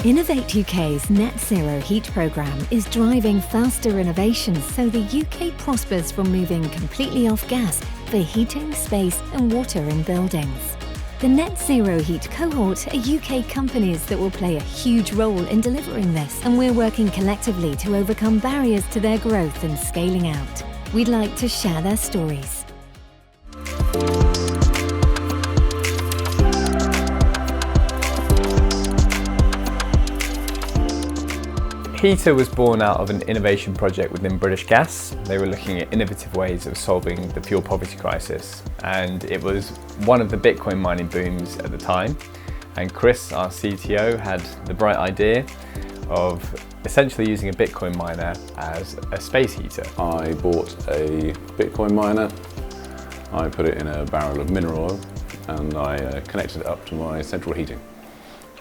Innovate UK's net zero heat programme is driving faster innovations so the UK prospers from moving completely off gas for heating, space and water in buildings. The net zero heat cohort are UK companies that will play a huge role in delivering this, and we're working collectively to overcome barriers to their growth and scaling out. We'd like to share their stories. Heata was born out of an innovation project within British Gas. They were looking at innovative ways of solving the fuel poverty crisis, and it was one of the Bitcoin mining booms at the time. And Chris, our CTO, had the bright idea of essentially using a Bitcoin miner as a space heater. I bought a Bitcoin miner, I put it in a barrel of mineral oil, and I connected it up to my central heating.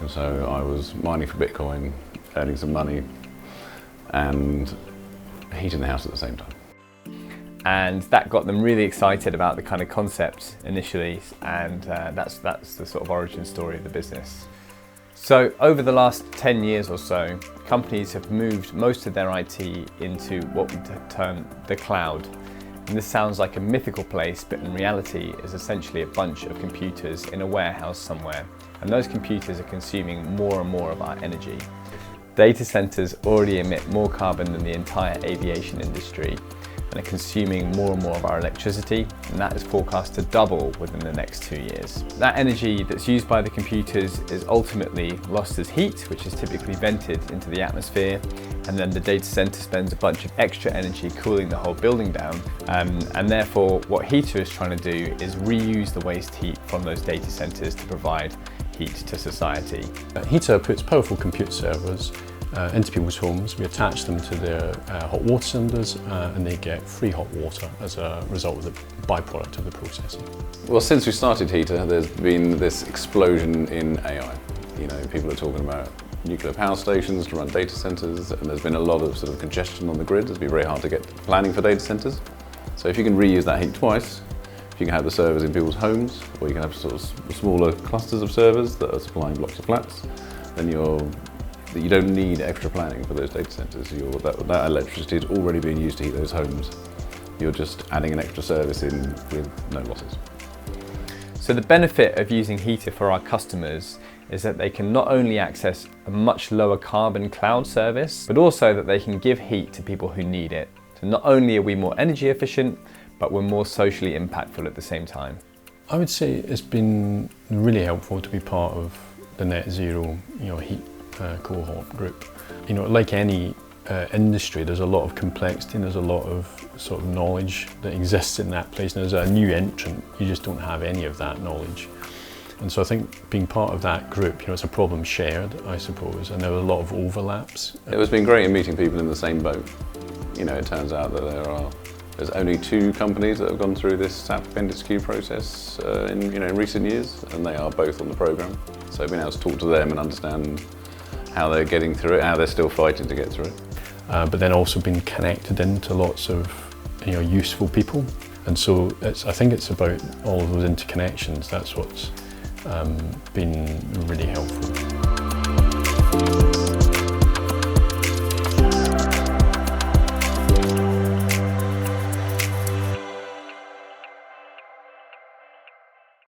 And so I was mining for Bitcoin, earning some money, and heating the house at the same time. And that got them really excited about the kind of concept initially, and that's the sort of origin story of the business. So over the last 10 years or so, companies have moved most of their IT into what we term the cloud. And this sounds like a mythical place, but in reality is essentially a bunch of computers in a warehouse somewhere. And those computers are consuming more and more of our energy. Data centers already emit more carbon than the entire aviation industry and are consuming more and more of our electricity, and that is forecast to double within the next 2 years. That energy that's used by the computers is ultimately lost as heat, which is typically vented into the atmosphere, and then the data center spends a bunch of extra energy cooling the whole building down, and therefore what Heata is trying to do is reuse the waste heat from those data centers to provide heat to society. Heata puts powerful compute servers into people's homes. We attach them to their hot water cylinders and they get free hot water as a result of the byproduct of the processing. Well, since we started Heata, there's been this explosion in AI. You know, people are talking about nuclear power stations to run data centers, and there's been a lot of sort of congestion on the grid. It's been very hard to get planning for data centers. So if you can reuse that heat twice, if you can have the servers in people's homes, or you can have sort of smaller clusters of servers that are supplying blocks of flats, then you don't need extra planning for those data centers. That electricity is already being used to heat those homes. You're just adding an extra service in with no losses. So the benefit of using Heata for our customers is that they can not only access a much lower carbon cloud service, but also that they can give heat to people who need it. So not only are we more energy efficient, but we're more socially impactful at the same time. I would say it's been really helpful to be part of the net zero heat cohort group. Like any industry, there's a lot of complexity and there's a lot of sort of knowledge that exists in that place, and as a new entrant you just don't have any of that knowledge. And so I think being part of that group, it's a problem shared, I suppose, and there were a lot of overlaps. It's been great in meeting people in the same boat. It turns out that there's only 2 companies that have gone through this SAP Appendix Q process in recent years, and they are both on the programme. So being able to talk to them and understand how they're getting through it, how they're still fighting to get through it. But then also being connected into lots of useful people, and so I think it's about all of those interconnections. That's what's been really helpful.